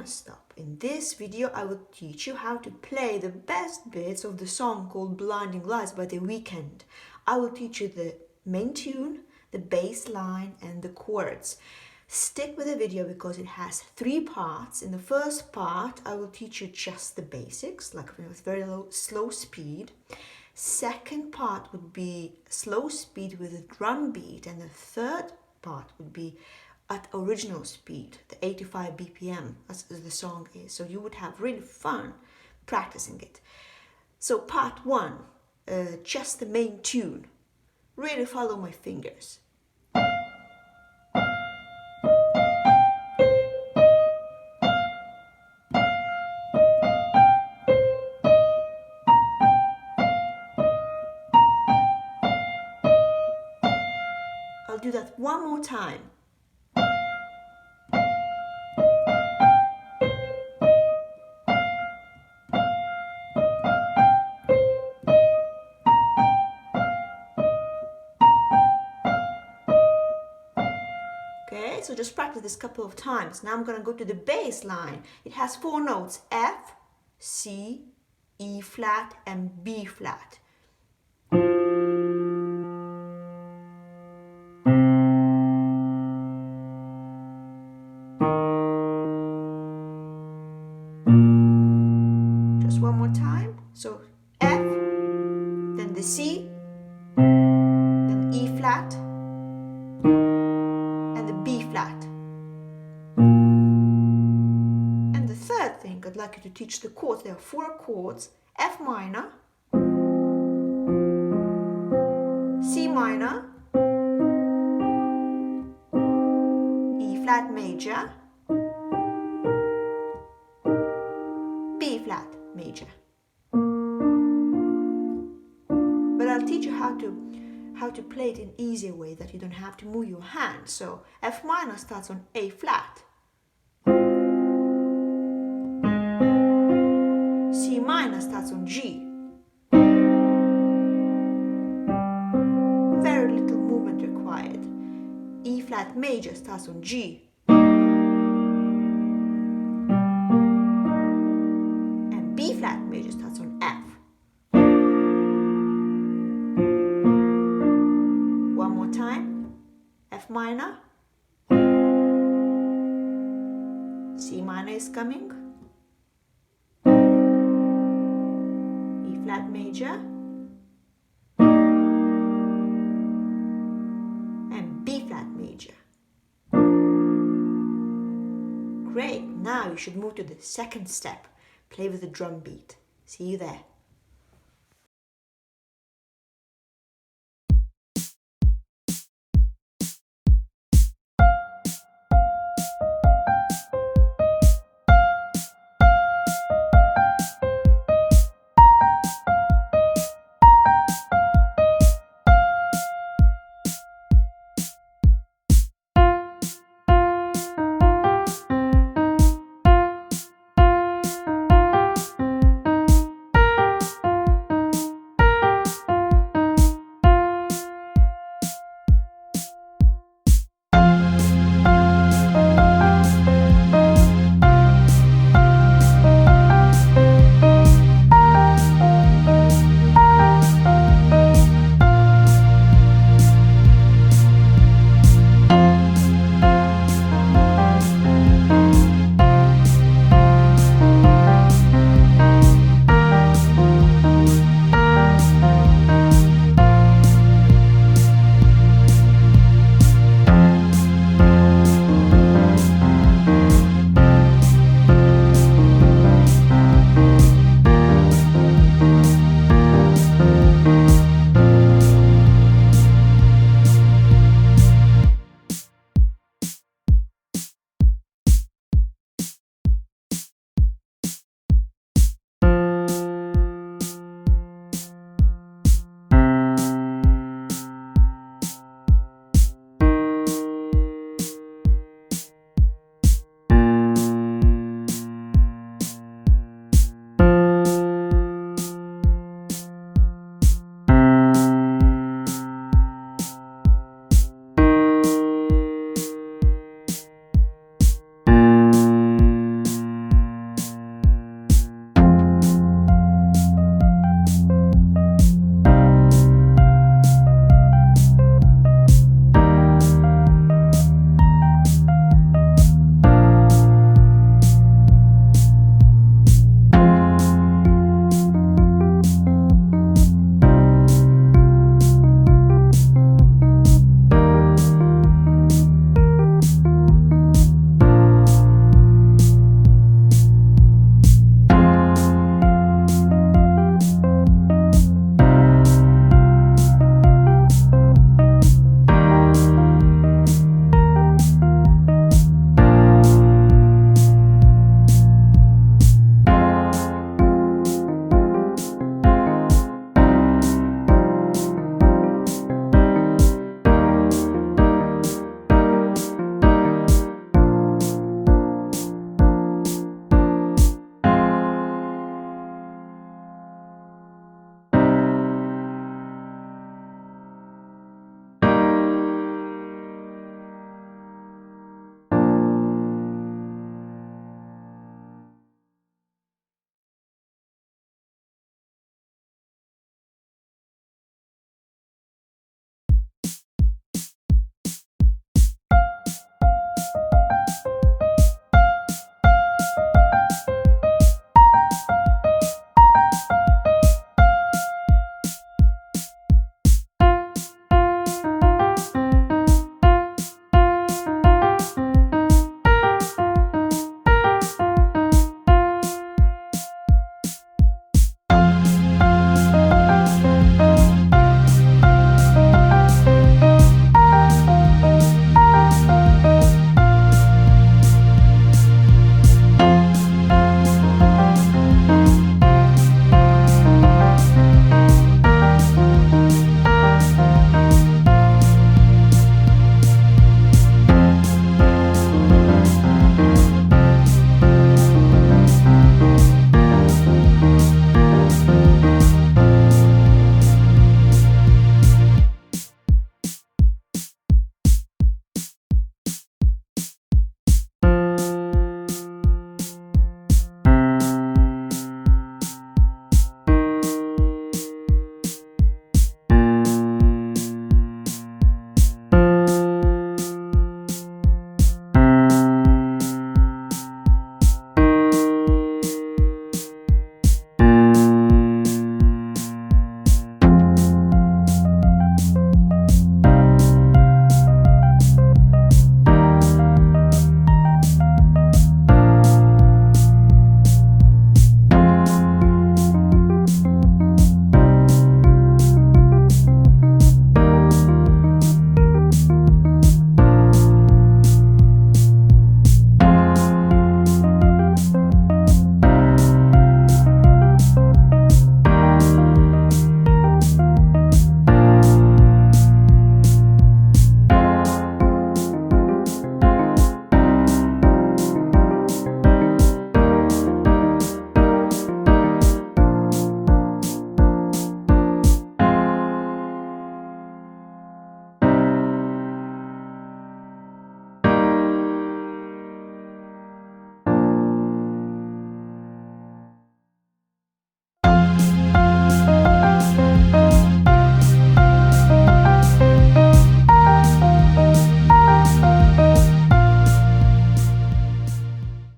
stop. In this video, I will teach you how to play the best bits of the song called Blinding Lights by The Weeknd. I will teach you the main tune, the bass line, and the chords. Stick with the video because it has 3 parts. In the first part, I will teach you just the basics, like with very slow speed. Second part would be slow speed with a drum beat, and the third part would be at original speed, the 85 BPM, as the song is. So you would have really fun practicing it. So part 1, just the main tune. Really follow my fingers. I'll do that one more time. Okay, so just practice this a couple of times. Now I'm going to go to the bass line. It has 4 notes: F, C, E flat, and B flat. Just one more time. So F, then the C, then E flat, and the B flat. And the third thing, I'd like you to teach the chords. There are 4 chords: F minor, C minor, E flat major, B flat major. But I'll teach you how to play it in an easier way, that you don't have to move your hand. So F minor starts on A flat, C minor starts on G. Very little movement required. E flat major starts on G. And B flat major starts on F. One more time. F minor. C minor is coming. E flat major. And B flat major. Great, now you should move to the second step. Play with the drum beat. See you there.